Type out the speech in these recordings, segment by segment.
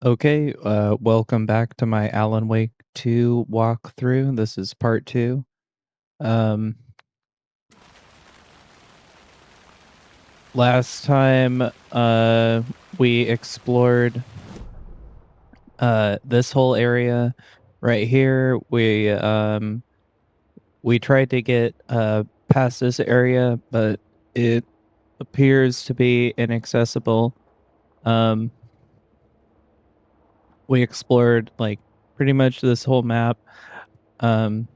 Okay, welcome back to my Alan Wake 2 walkthrough. This is part 2. Um, last time, we explored, this whole area right here. We tried to get, past this area, but it appears to be inaccessible. Um, we explored, like, pretty much this whole map. Um,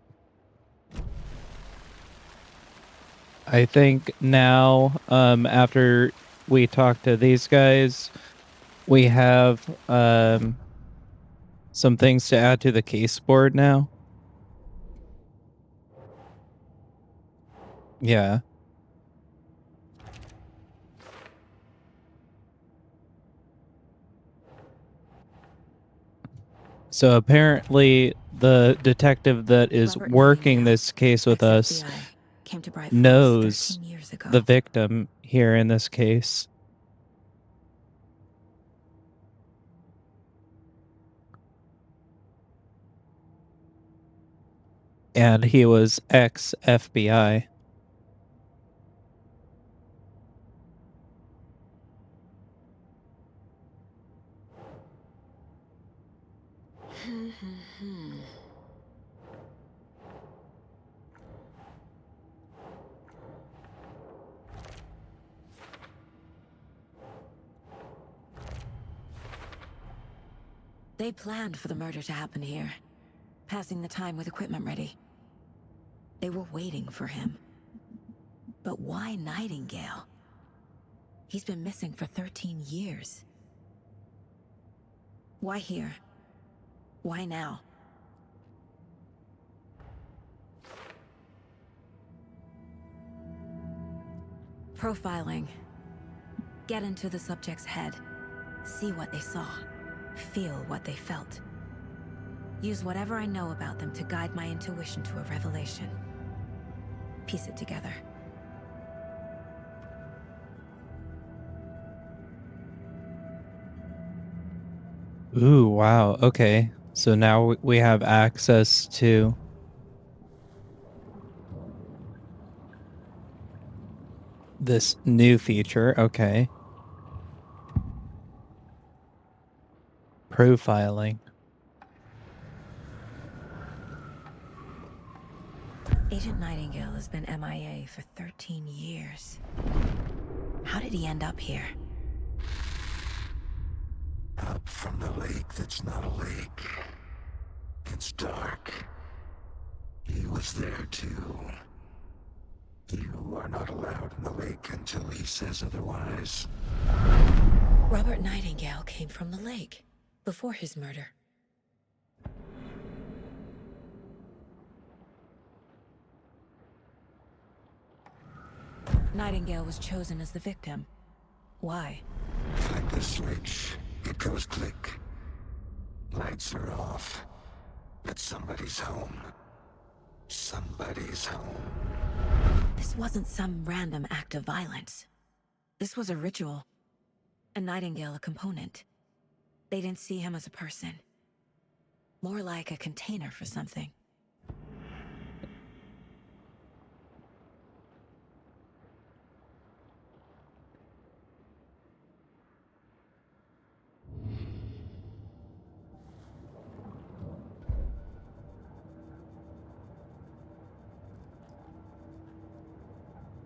I think now, after we talk to these guys, we have some things to add to the case board now. Yeah. So apparently the detective that is Robert working Nightingale, this case with us ex-FBI, came to Bright Falls knows 13 years ago. the victim here in this case. And he was ex-FBI. They planned for the murder to happen here, passing the time with equipment ready. They were waiting for him. But why Nightingale? He's been missing for 13 years. Why here? Why now? Profiling. Get into the subject's head. See what they saw. Feel what they felt. Use whatever I know about them to guide my intuition to a revelation. Piece it together. Ooh, wow. Okay. So now we have access to this new feature. Okay. Profiling. Agent Nightingale has been MIA for 13 years. How did he end up here? Up from the lake that's not a lake. It's dark. He was there too. You are not allowed in the lake until he says otherwise. Robert Nightingale came from the lake, before his murder. Nightingale was chosen as the victim. Why? Like the switch, it goes click. Lights are off. But somebody's home. Somebody's home. This wasn't some random act of violence. This was a ritual. And Nightingale a component. They didn't see him as a person. More like a container for something.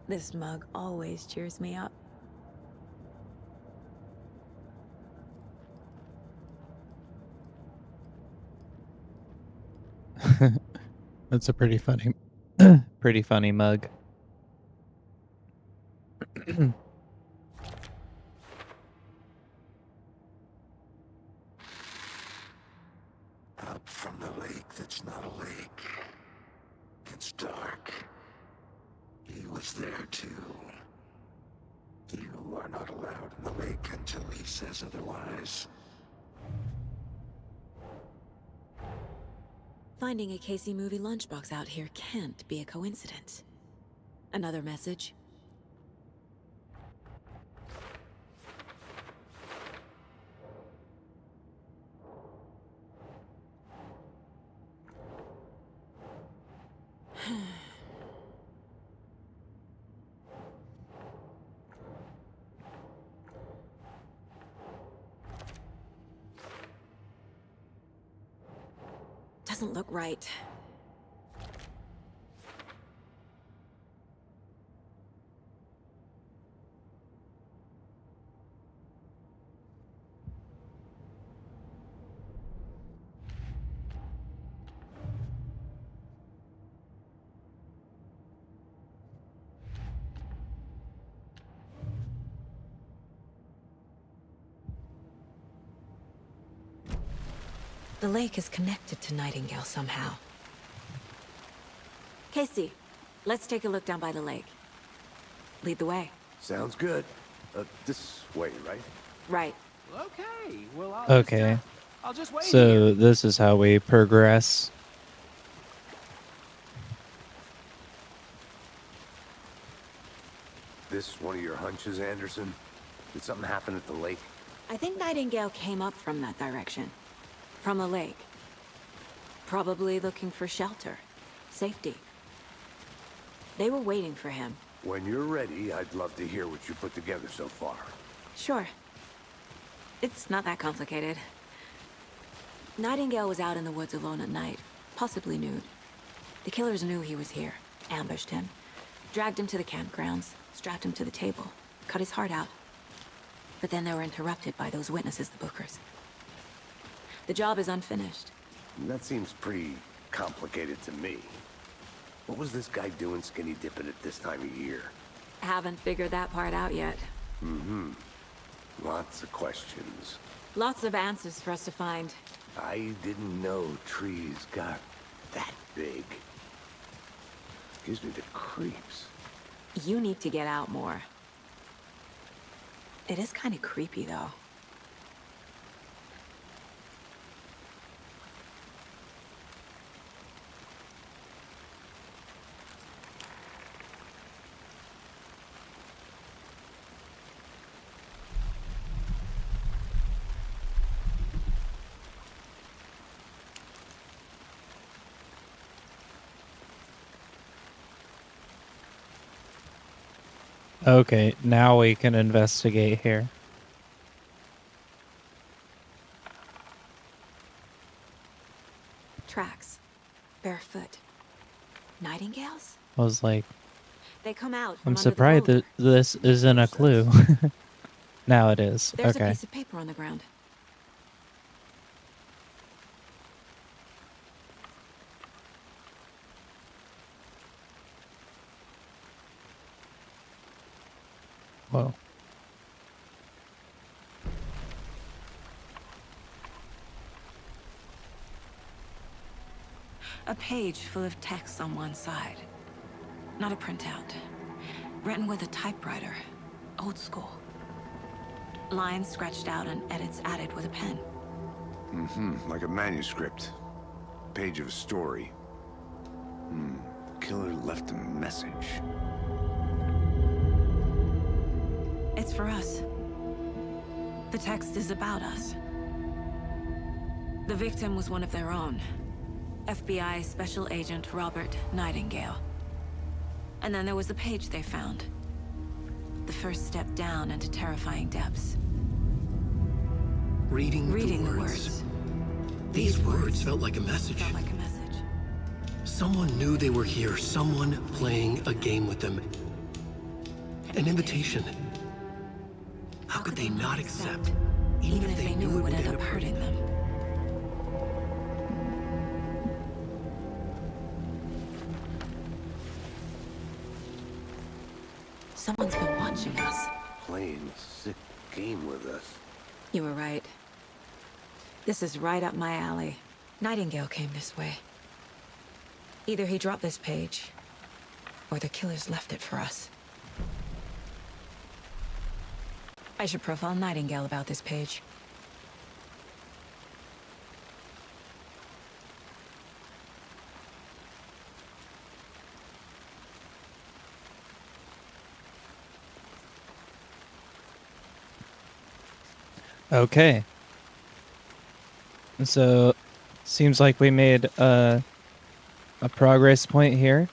This mug always cheers me up. That's a pretty funny pretty funny mug. Up from the lake that's not a lake. It's dark. He was there too. You are not allowed in the lake until he says otherwise. Finding a Casey movie lunchbox out here can't be a coincidence. Another message? Doesn't look right. The lake is connected to Nightingale somehow. Casey, let's take a look down by the lake. Lead the way. Sounds good. This way, right? Right. Okay, well, Okay, I'll just wait here. so this is how we progress. This one of your hunches, Anderson? Did something happen at the lake? I think Nightingale came up from that direction. From the lake. Probably looking for shelter. Safety. They were waiting for him. When you're ready, I'd love to hear what you put together so far. Sure. It's not that complicated. Nightingale was out in the woods alone at night, possibly nude. The killers knew he was here, ambushed him, dragged him to the campgrounds, strapped him to the table, cut his heart out. But then they were interrupted by those witnesses, the Bookers. The job is unfinished. That seems pretty complicated to me. What was this guy doing skinny dipping at this time of year? Haven't figured that part out yet. Lots of questions. Lots of answers for us to find. I didn't know trees got that big. Gives me the creeps. You need to get out more. It is kind of creepy, though. Okay, now we can investigate here. Tracks. Barefoot. Nightingales? I was like, They come out from I'm under the surprised boulder. that this isn't a clue. Now it is. There's a Okay. piece of paper on the ground. Whoa. A page full of text on one side. Not a printout. Written with a typewriter. Old school. Lines scratched out and edits added with a pen. Like a manuscript. Page of a story. The killer left a message. It's for us. The text is about us. The victim was one of their own. FBI Special Agent Robert Nightingale. And then there was the page they found. The first step down into terrifying depths. Reading the words. These words felt like a message. Felt like a message. Someone knew they were here, someone playing a game with them. An invitation. How could they not accept, even if they knew it would end up hurting them? Someone's been watching us. Playing a sick game with us. You were right. This is right up my alley. Nightingale came this way. Either he dropped this page, or the killers left it for us. I should profile Nightingale about this page. Okay. So, seems like we made a progress point here.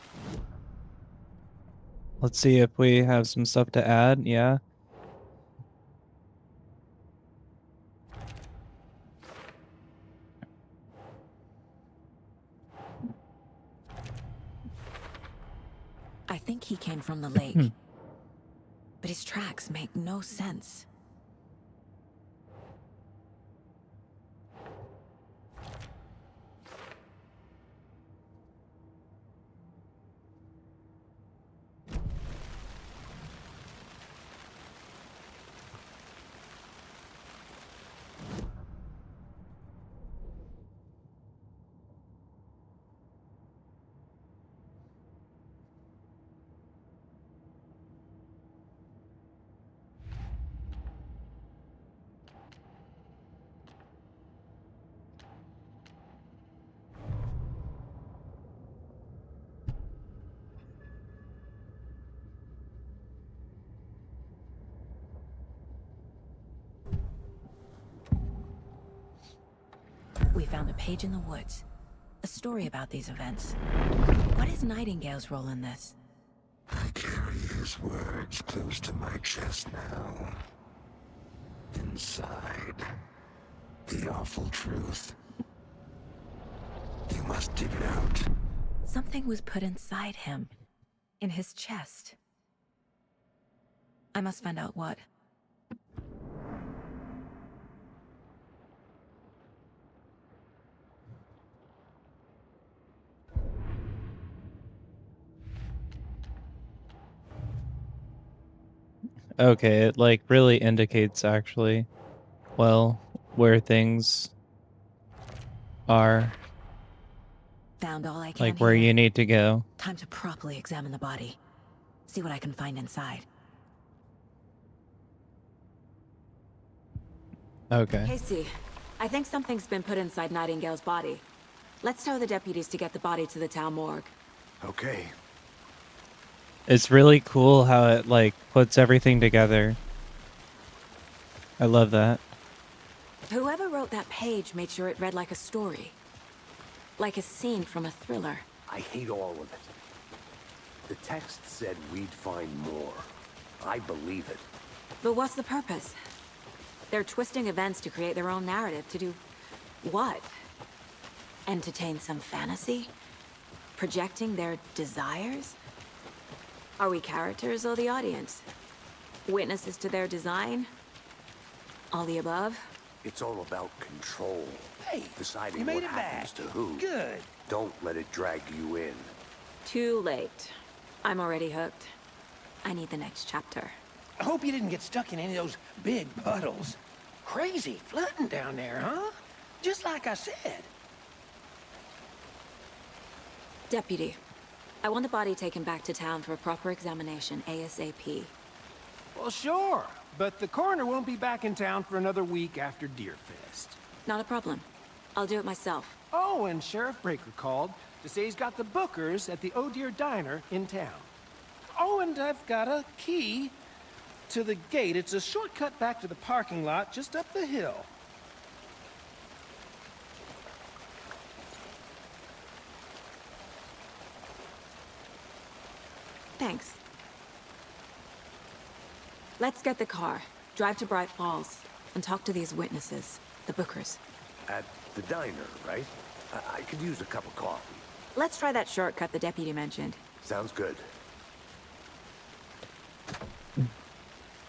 Let's see if we have some stuff to add. Yeah. think he came from the lake. But his tracks make no sense. We found a page in the woods. A story about these events. What is Nightingale's role in this? I carry his words close to my chest now. Inside, the awful truth. You must dig it out. Something was put inside him. In his chest. I must find out what. Okay, it like really indicates actually, well, where things are, Found all I like can where here. you need to go. Time to properly examine the body. See what I can find inside. Okay. Casey, I think something's been put inside Nightingale's body. Let's tell the deputies to get the body to the town morgue. Okay. It's really cool how it like puts everything together. I love that. Whoever wrote that page made sure it read like a story. Like a scene from a thriller. I hate all of it. The text said we'd find more. I believe it. But what's the purpose? They're twisting events to create their own narrative. To do what? Entertain some fantasy? Projecting their desires? Are we characters or the audience? Witnesses to their design? All the above? It's all about control. Hey, Deciding you made what it happens back. to who. Good. Don't let it drag you in. Too late. I'm already hooked. I need the next chapter. I hope you didn't get stuck in any of those big puddles. Crazy flooding down there, huh? Just like I said. Deputy, I want the body taken back to town for a proper examination ASAP. Well, sure. But the coroner won't be back in town for another week after Deerfest. Not a problem. I'll do it myself. Oh, and Sheriff Breaker called to say he's got the Bookers at the Oh Dear Diner in town. Oh, and I've got a key to the gate. It's a shortcut back to the parking lot just up the hill. Thanks. Let's get the car, drive to Bright Falls, and talk to these witnesses, the Bookers. At the diner, right? I could use a cup of coffee. Let's try that shortcut the deputy mentioned. Sounds good.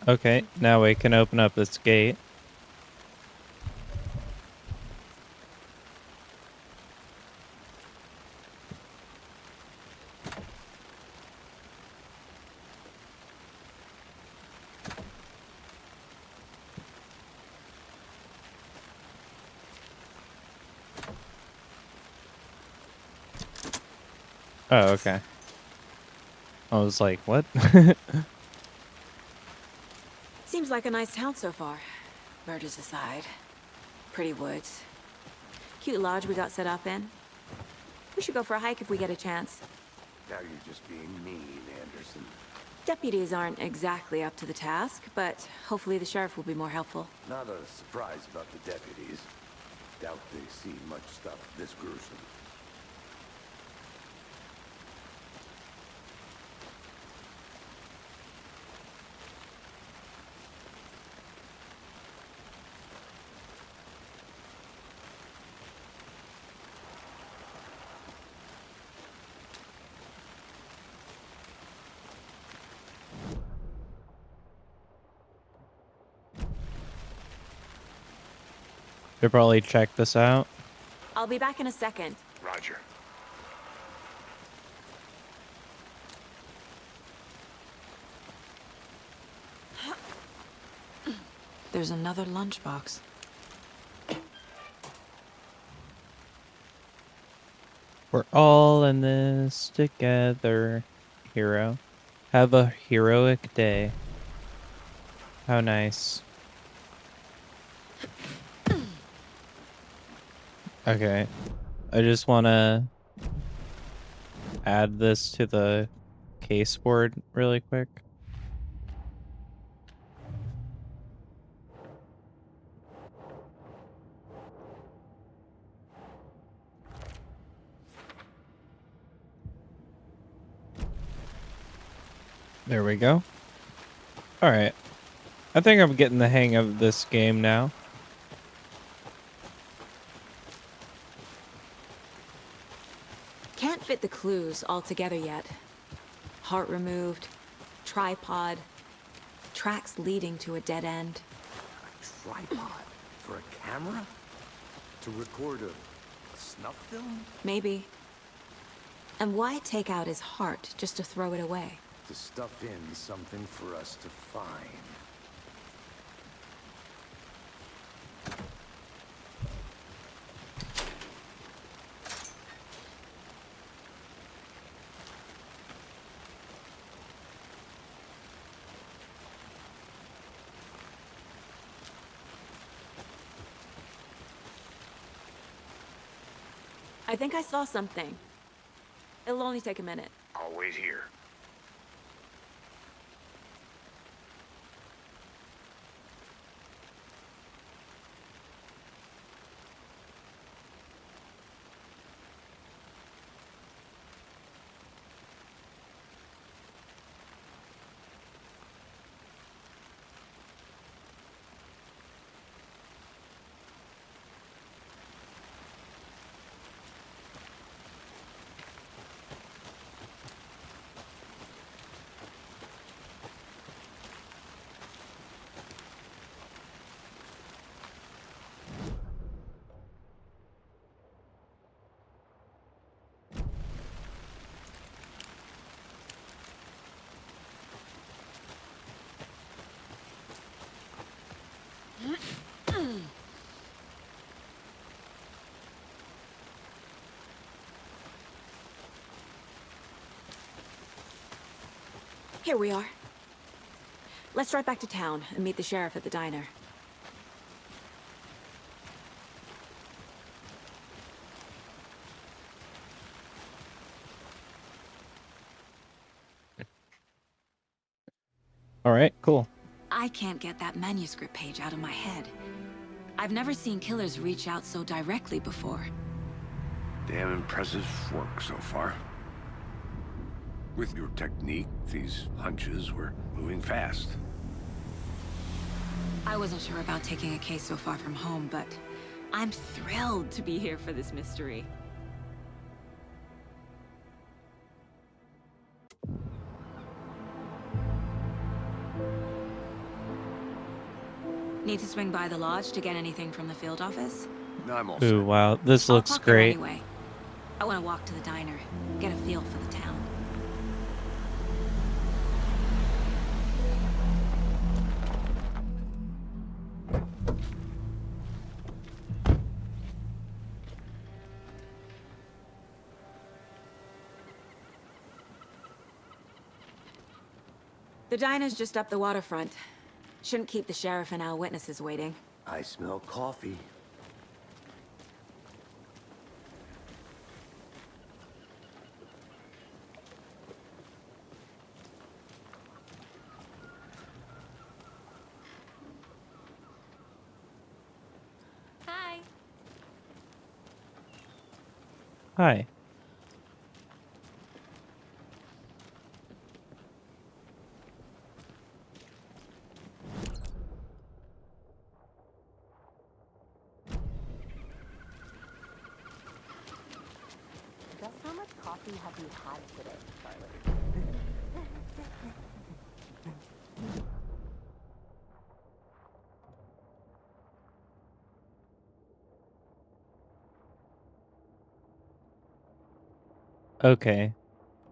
Okay, now we can open up this gate. Oh, okay. I was like, what? Seems like a nice town so far. Murders aside. Pretty woods. Cute lodge we got set up in. We should go for a hike if we get a chance. Now you're just being mean, Anderson. Deputies aren't exactly up to the task, but hopefully the sheriff will be more helpful. Not a surprise about the deputies. Doubt they see much stuff this gruesome. Should probably check this out. I'll be back in a second. Roger. There's another lunchbox. We're all in this together, hero. Have a heroic day. How nice. Okay. I just want to add this to the case board really quick. There we go. All right. I think I'm getting the hang of this game now. Can't fit the clues all together yet. Heart removed, tripod, tracks leading to a dead end. A tripod? For a camera? To record a snuff film? Maybe. And why take out his heart just to throw it away? To stuff in something for us to find. I think I saw something. It'll only take a minute. I'll wait here. Here we are. Let's drive back to town and meet the sheriff at the diner. All right, cool. I can't get that manuscript page out of my head. I've never seen killers reach out so directly before. Damn impressive work so far. With your technique, these hunches were moving fast. I wasn't sure about taking a case so far from home, but I'm thrilled to be here for this mystery. Need to swing by the lodge to get anything from the field office? No, I'm all Ooh, set. wow. This I'll looks pop there great. anyway. I want to walk to the diner, get a feel for the town. The diner's just up the waterfront. Shouldn't keep the sheriff and our witnesses waiting. I smell coffee. Hi. Hi. Just how much coffee have you had today, Charlie? Okay.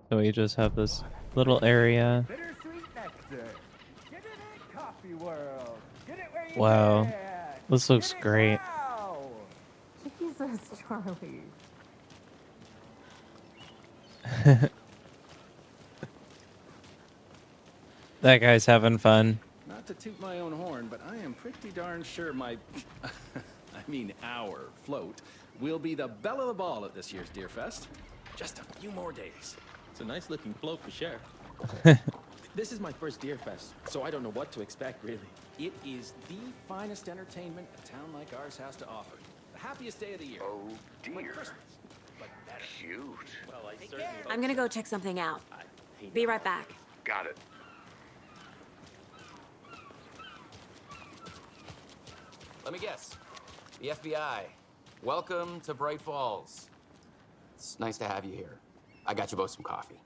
So we just have this little area. Bittersweet nectar. Get it in Coffee World. Get it where you Wow. can. This looks Get it great. now. Jesus, Charlie. That guy's having fun. Not to toot my own horn, but I am pretty darn sure my, I mean our float, will be the belle of the ball at this year's Deer Fest. Just a few more days. It's a nice looking float for sure. This is my first Deer Fest, so I don't know what to expect, really. It is the finest entertainment a town like ours has to offer. The happiest day of the year. Oh, Like dear. Christmas. But better. Cute. Well, I certainly hope I'm gonna go check something out. I hate Be right back. Got it. Let me guess. The FBI. Welcome to Bright Falls. It's nice to have you here. I got you both some coffee.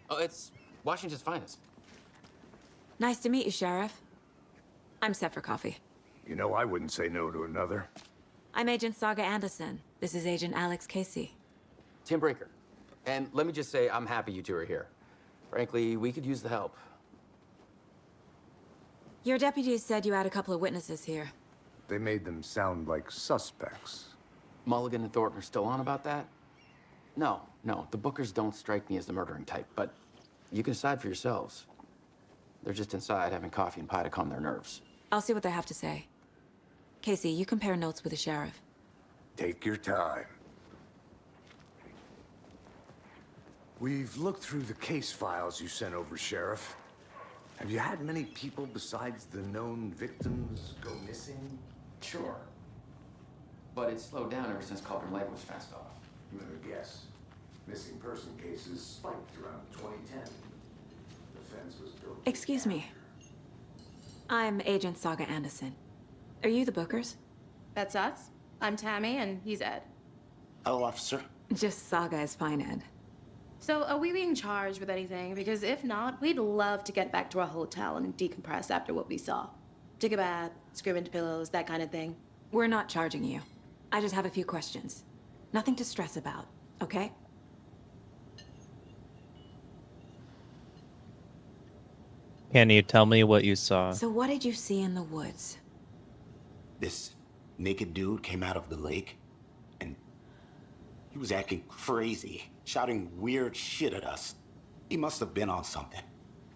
Oh, it's Washington's finest. Nice to meet you, Sheriff. I'm set for coffee. You know, I wouldn't say no to another. I'm Agent Saga Anderson. This is Agent Alex Casey. Tim Breaker. And let me just say, I'm happy you two are here. Frankly, we could use the help. Your deputies said you had a couple of witnesses here. They made them sound like suspects. Mulligan and Thornton are still on about that? No, the Bookers don't strike me as the murdering type, but you can decide for yourselves. They're just inside having coffee and pie to calm their nerves. I'll see what they have to say. Casey, you compare notes with the sheriff. Take your time. We've looked through the case files you sent over, Sheriff. Have you had many people besides the known victims go missing? Sure. But it's slowed down ever since Cauldron Lake was fenced off. I'm gonna guess. Missing person cases spiked around 2010. The fence was built. Excuse me. I'm Agent Saga Anderson. Are you the Bookers? That's us. I'm Tammy, and he's Ed. Hello, officer. Just Saga is fine, Ed. So, are we being charged with anything? Because if not, we'd love to get back to our hotel and decompress after what we saw. Take a bath, scream into pillows, that kind of thing. We're not charging you. I just have a few questions. Nothing to stress about, okay? Can you tell me what you saw? So what did you see in the woods? This naked dude came out of the lake, and he was acting crazy, shouting weird shit at us. He must have been on something.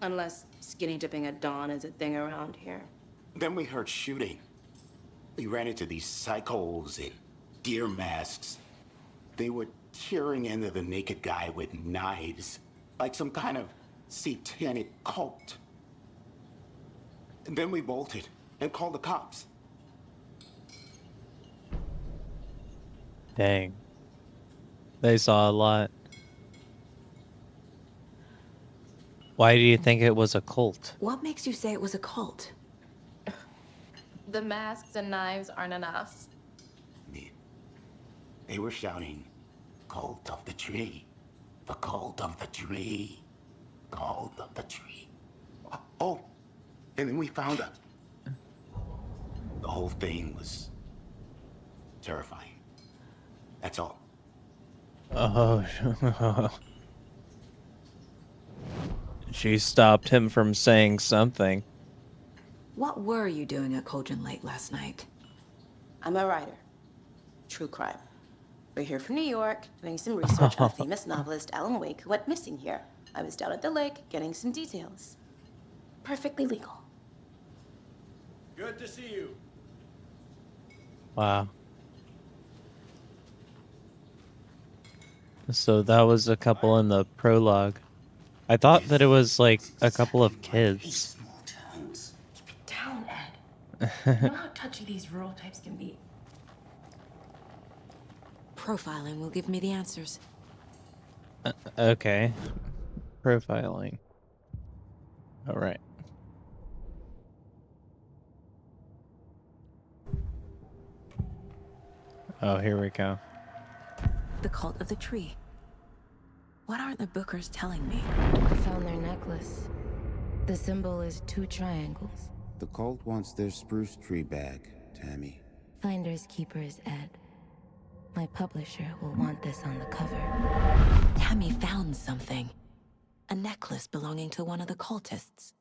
Unless skinny dipping at dawn is a thing around here. Then we heard shooting. We ran into these psychos in deer masks. They were tearing into the naked guy with knives, like some kind of satanic cult. And then we bolted and called the cops. Dang. They saw a lot. Why do you think it was a cult? What makes you say it was a cult? The masks and knives aren't enough. They were shouting, "Cult of the tree, the cult of the tree, cult of the tree." Oh, and then we found her. The whole thing was terrifying. That's all. Oh, she stopped him from saying something. What were you doing at Cauldron Lake last night? I'm a writer. True crime. We're here from New York, doing some research on the famous novelist Alan Wake, who went missing here. I was down at the lake, getting some details. Perfectly legal. Good to see you. Wow. So that was a couple in the prologue. I thought that it was like a couple of kids. Small towns. Keep it down, Ed. You know how touchy these rural types can be. Profiling will give me the answers. Okay. Profiling. All right. Oh, here we go. The cult of the tree. What aren't the Bookers telling me? I found their necklace. The symbol is 2 triangles. The cult wants their spruce tree back, Tammy. Finders keepers, Ed. My publisher will want this on the cover. Tammy found something. A necklace belonging to one of the cultists.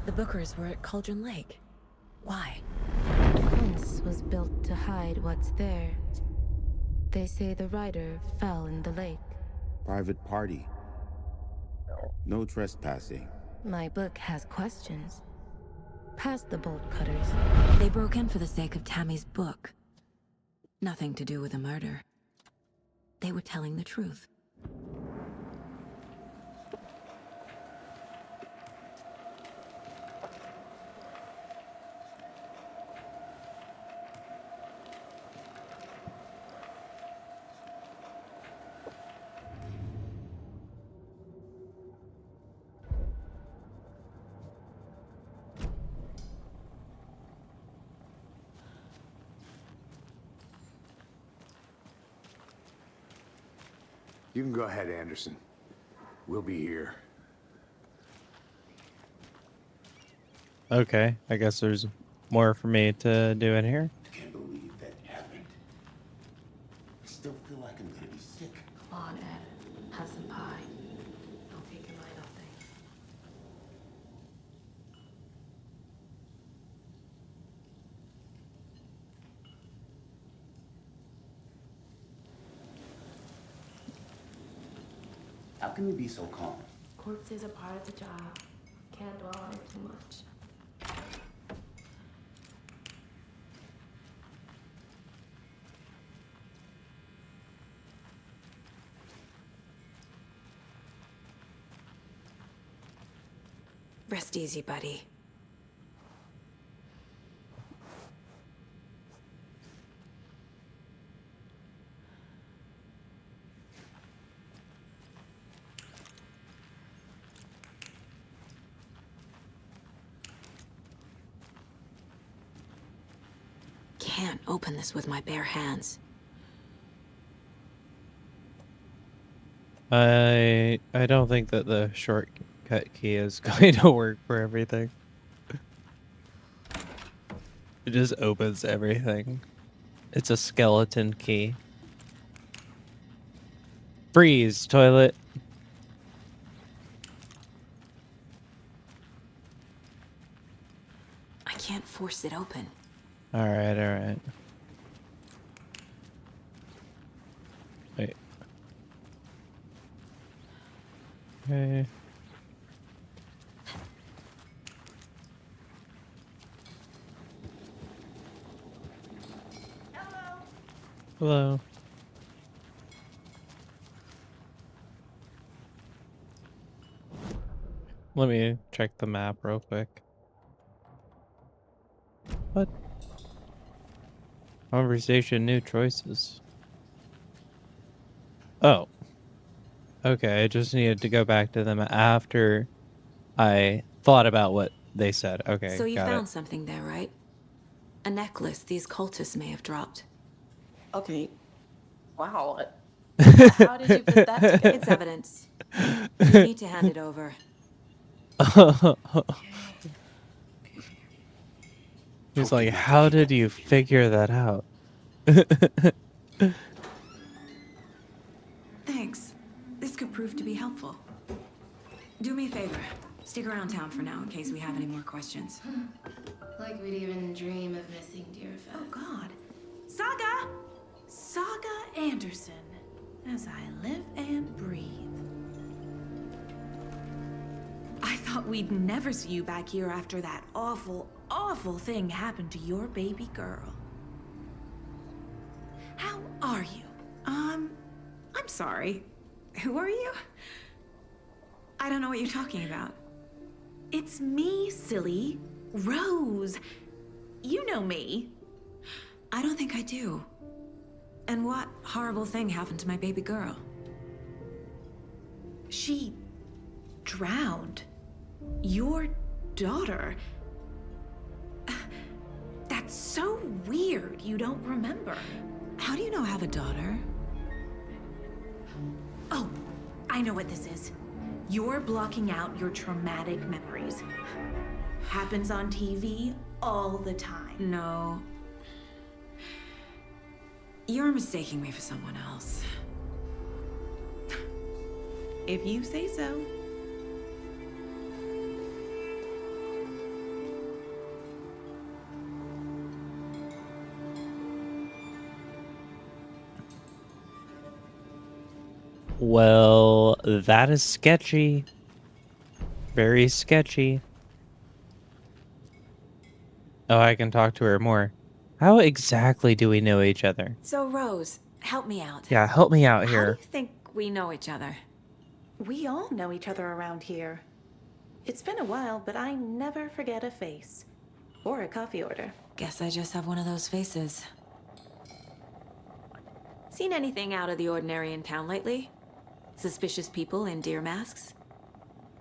The Bookers were at Cauldron Lake. Why? The fence was built to hide what's there. They say the rider fell in the lake. Private party. No trespassing. My book has questions. Past the bolt cutters. They broke in for the sake of Tammy's book. Nothing to do with a murder. They were telling the truth. You can go ahead, Anderson. We'll be here. Okay, I guess there's more for me to do in here. I can't believe that happened. I still feel like I'm gonna be sick. Come on, Ed. Have some pie. Don't take your mind off things. How can you be so calm? Corpses are part of the job. Can't dwell on it too much. Rest easy, buddy. Can't open this with my bare hands. I don't think that the shortcut key is going to work for everything. It just opens everything. It's a skeleton key. Freeze, toilet. I can't force it open. Alright, alright. Wait. Okay. Hello. Let me check the map real quick. What? Conversation, new choices. Oh. Okay, I just needed to go back to them after I thought about what they said. Okay, So you got found it. something there, right? A necklace these cultists may have dropped. Okay. Wow. How did you put that together? It's evidence. You need to hand it over. He's like, how did you figure that out? Thanks. This could prove to be helpful. Do me a favor. Stick around town for now in case we have any more questions. Like we'd even dream of missing Deerfest. Oh, God. Saga! Saga Anderson. As I live and breathe. I thought we'd never see you back here after that awful, awful thing happened to your baby girl. How are you? I'm sorry. Who are you? I don't know what you're talking about. It's me, silly. Rose. You know me. I don't think I do. And what horrible thing happened to my baby girl? She drowned. Your daughter. That's so weird you don't remember. How do you know I have a daughter? Oh, I know what this is. You're blocking out your traumatic memories. Happens on TV all the time. No. You're mistaking me for someone else. If you say so. Well, that is sketchy. Very sketchy. Oh, I can talk to her more. How exactly do we know each other? So, Rose, help me out. Yeah, help me out How do here. you think we know each other? We all know each other around here. It's been a while, but I never forget a face. Or a coffee order. Guess I just have one of those faces. Seen anything out of the ordinary in town lately? Suspicious people in deer masks?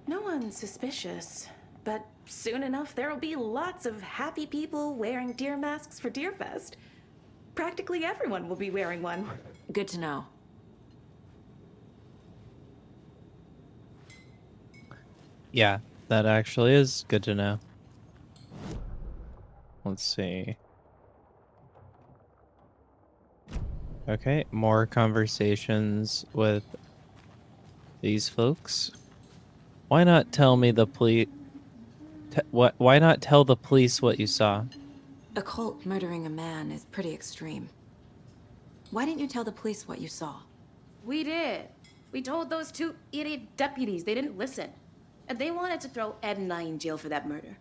No one's suspicious. But soon enough, there'll be lots of happy people wearing deer masks for Deerfest. Practically everyone will be wearing one. Good to know. Yeah, that actually is good to know. Let's see. Okay, more conversations with these folks. Why not tell me the police? Why not tell the police what you saw? A cult murdering a man is pretty extreme. Why didn't you tell the police what you saw? We did. We told those two idiot deputies. They didn't listen. And they wanted to throw Ed and I in jail for that murder.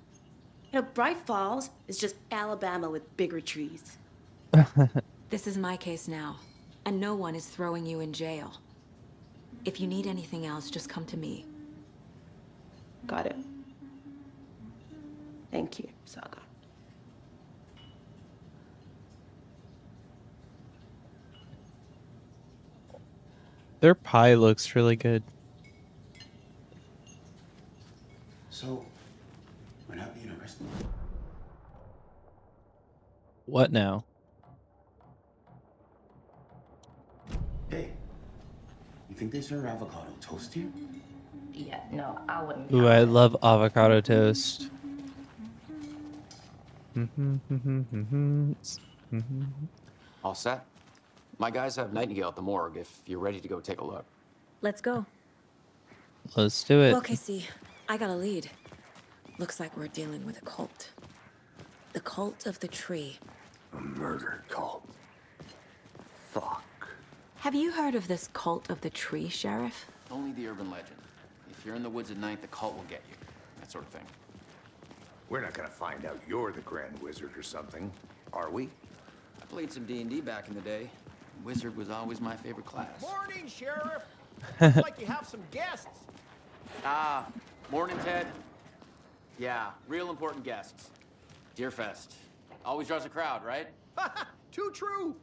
You know, Bright Falls is just Alabama with bigger trees. This is my case now, and no one is throwing you in jail. If you need anything else, just come to me. Got it. Thank you, Saga. Their pie looks really good. So, we're not being arrested? What now? Hey, you think they serve avocado toast here? Yeah, no, I wouldn't. Ooh, I love avocado toast. All set? My guys have Nightingale at the morgue if you're ready to go take a look. Let's go. Let's do it. Well, Casey, I got a lead. Looks like we're dealing with a cult. The cult of the tree. A murder cult. Fuck. Have you heard of this cult of the tree, Sheriff? Only the urban legend. If you're in the woods at night, the cult will get you. That sort of thing. We're not gonna find out you're the Grand Wizard or something, are we? I played some D&D back in the day. Wizard was always my favorite class. Morning, Sheriff. Looks like you have some guests. Ah, morning, Ted. Yeah, real important guests. Deerfest. Always draws a crowd, right? Too true.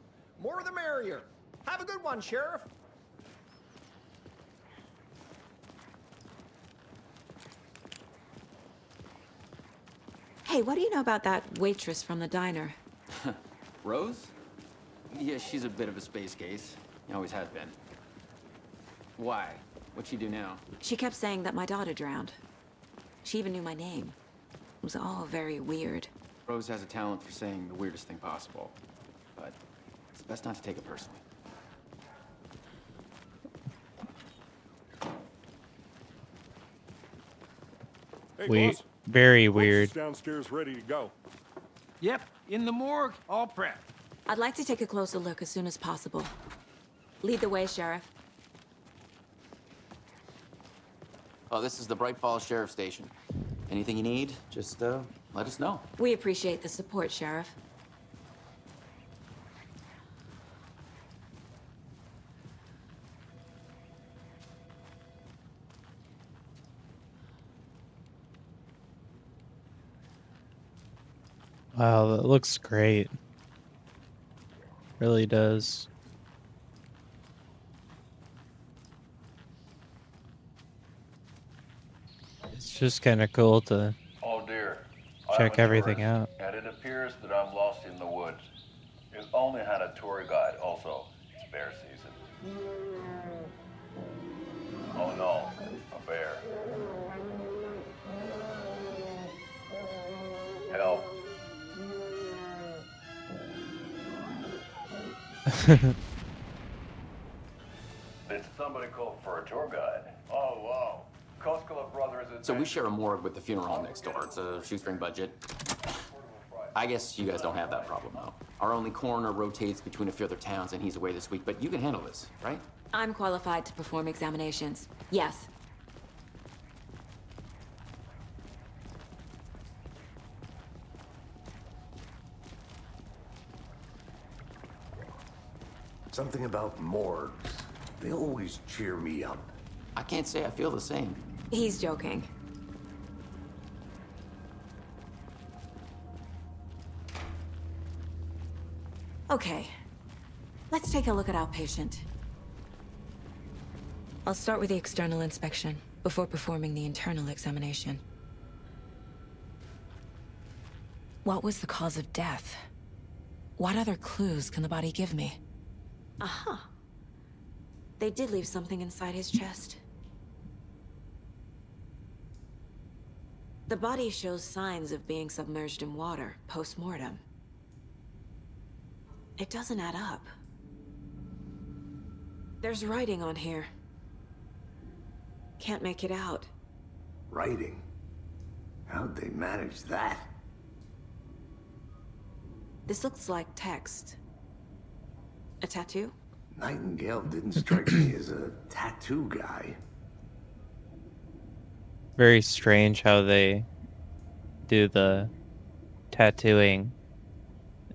More the merrier. Have a good one, Sheriff. Hey, what do you know about that waitress from the diner? Rose? Yeah, she's a bit of a space case. Always has been. Why? What'd she do now? She kept saying that my daughter drowned. She even knew my name. It was all very weird. Rose has a talent for saying the weirdest thing possible. But it's best not to take it personally. Hey, boss. Very Boss weird. is downstairs ready to go. Yep, in the morgue, all prepped. I'd like to take a closer look as soon as possible. Lead the way, Sheriff. Oh, this is the Bright Falls Sheriff Station. Anything you need, just let us know. We appreciate the support, Sheriff. Wow, that looks great. Really does. It's just kind of cool to Oh dear. check I'm a everything tourist, out. and it appears that I'm lost in the woods. It only had a tour guide, also. Bear season. Oh no. A a bear. Help. Did somebody call for a tour guide? Oh, wow. Koskela Brothers So we share a morgue with the funeral home next door. It's a shoestring budget. I guess you guys don't have that problem, though. Our only coroner rotates between a few other towns, and he's away this week, but you can handle this, right? I'm qualified to perform examinations. Yes. Something about morgues. They always cheer me up. I can't say I feel the same. He's joking. Okay. Let's take a look at our patient. I'll start with the external inspection before performing the internal examination. What was the cause of death? What other clues can the body give me? Aha. They did leave something inside his chest. The body shows signs of being submerged in water post-mortem. It doesn't add up. There's writing on here. Can't make it out. Writing? How'd they manage that? This looks like text. A tattoo? Nightingale didn't strike me as a tattoo guy. Very strange how they do the tattooing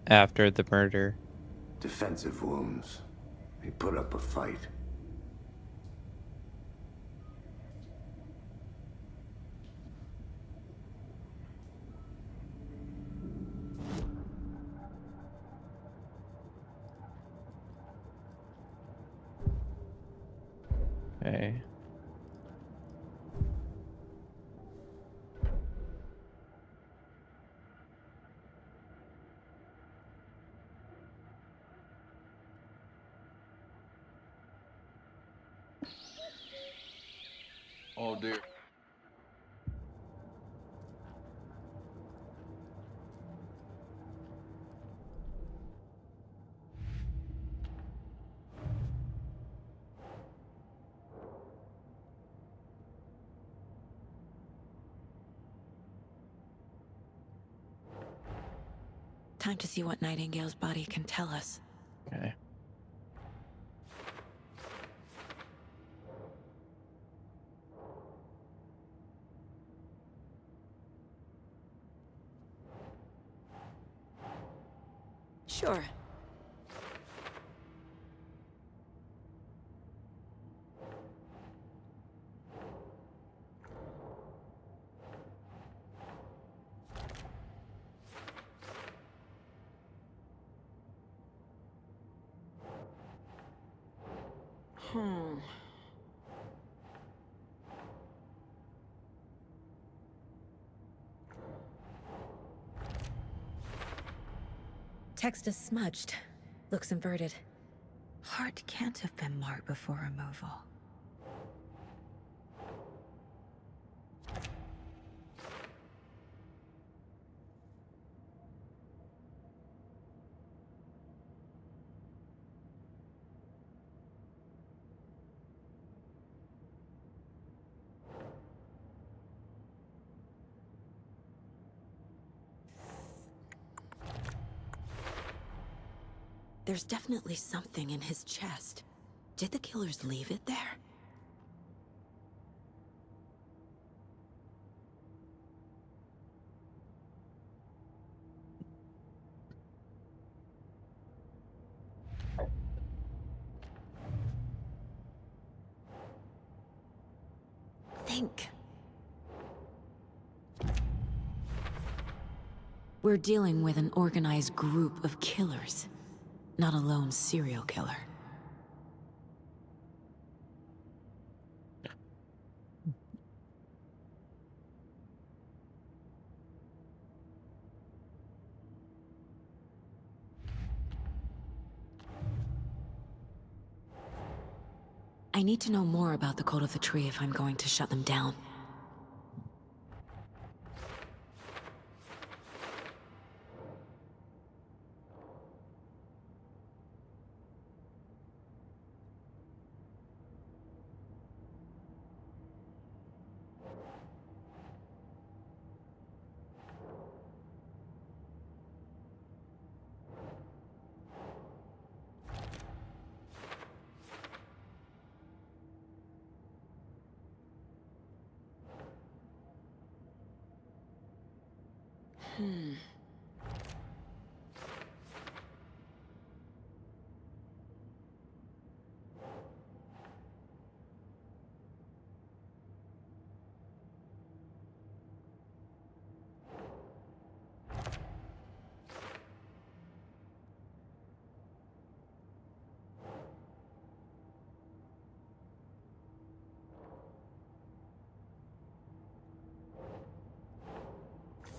after the murder. Defensive wounds. He put up a fight. Okay. Oh, dear. Time to see what Nightingale's body can tell us. Okay. Sure. Text is smudged. Looks inverted. Heart can't have been marked before removal. There's definitely something in his chest. Did the killers leave it there? Think. We're dealing with an organized group of killers, not a lone serial killer. I need to know more about the Code of the Tree if I'm going to shut them down.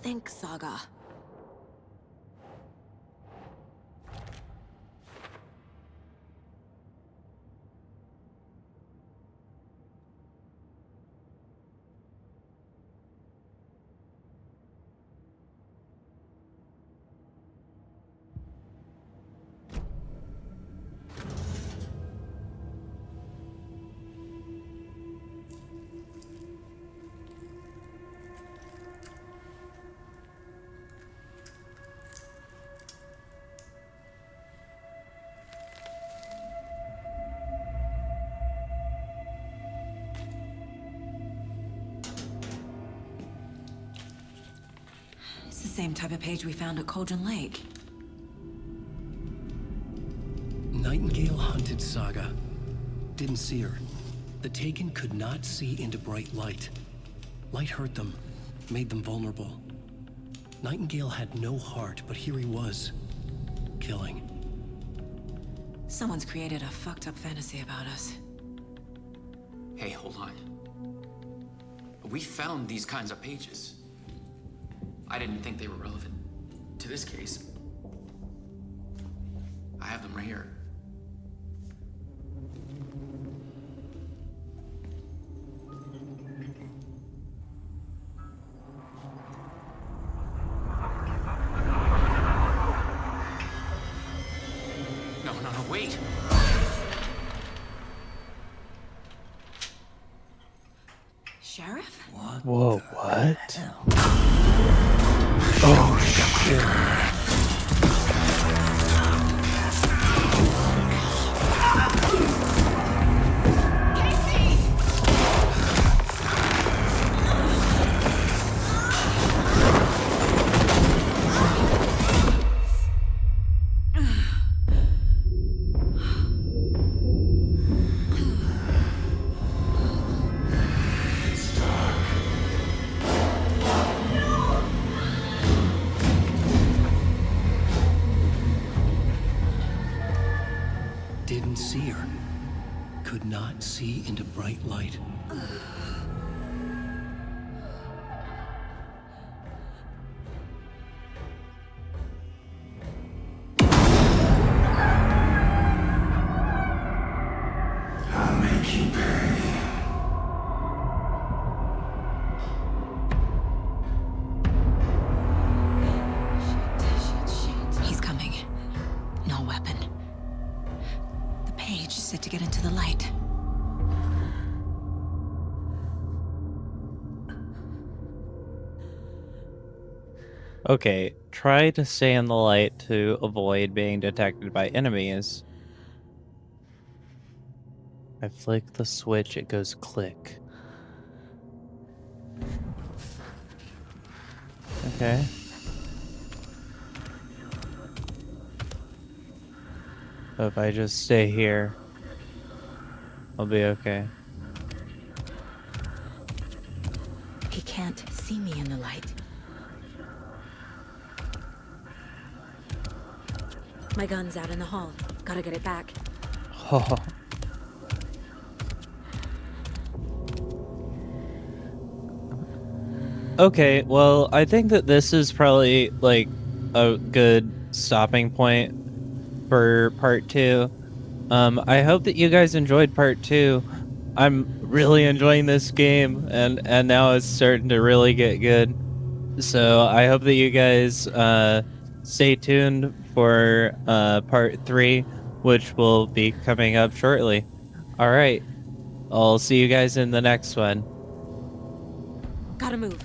Think, Saga. It's the same type of page we found at Cauldron Lake. Nightingale hunted Saga. Didn't see her. The Taken could not see into bright light. Light hurt them, made them vulnerable. Nightingale had no heart, but here he was, killing. Someone's created a fucked up fantasy about us. Hey, hold on. We found these kinds of pages. I didn't think they were relevant to this case. I have them right here. No, wait! Sheriff? Whoa, what? Oh, shit. Didn't see her. Could not see into bright light. I'll make you pay. He's coming. No weapon. The page said to get into the light. Okay, try to stay in the light to avoid being detected by enemies. I flick the switch, it goes click. Okay. So if I just stay here, I'll be okay. He can't see me in the light. My gun's out in the hall. Gotta get it back. Oh. Okay, well, I think that this is probably like a good stopping point for part 2. I hope that you guys enjoyed part 2. I'm really enjoying this game, and now it's starting to really get good. So I hope that you guys stay tuned for part 3, which will be coming up shortly. All right. I'll see you guys in the next one. Gotta move.